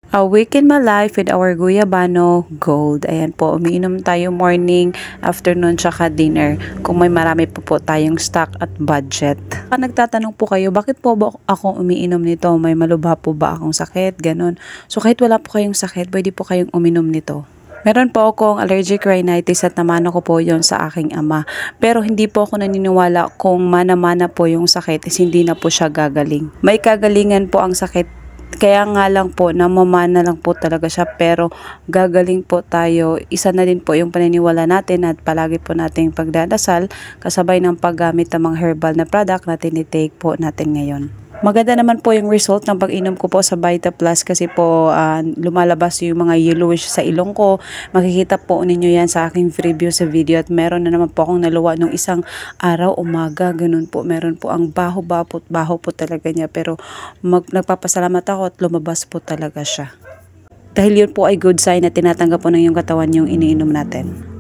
A Week in My Life with our Guyabano Gold. Ayan po, umiinom tayo morning, afternoon, tsaka dinner. Kung may marami po tayong stock at budget. Nagtatanong po kayo, bakit po ba ako umiinom nito? May malubha po ba akong sakit? Ganon. So kahit wala po kayong sakit, pwede po kayong uminom nito. Meron po akong allergic rhinitis at namana ko po yon sa aking ama. Pero hindi po ako naniniwala kung mana-mana po yung sakit is hindi na po siya gagaling. May kagalingan po ang sakit. Kaya nga lang po, namamana lang po talaga siya, pero gagaling po tayo. Isa na din po yung paniniwala natin at palagi po nating pagdadasal kasabay ng paggamit ng mga herbal na product na tinitake po natin ngayon. Maganda naman po yung result ng pag-inom ko po sa Vita Plus kasi po lumalabas yung mga yellowish sa ilong ko. Makikita po ninyo yan sa aking preview sa video at meron na naman po akong naluwa nung isang araw, umaga, ganun po. Meron po ang baho po talaga niya pero nagpapasalamat ako at lumabas po talaga siya. Dahil yun po ay good sign na tinatanggap po ng yung katawan yung iniinom natin.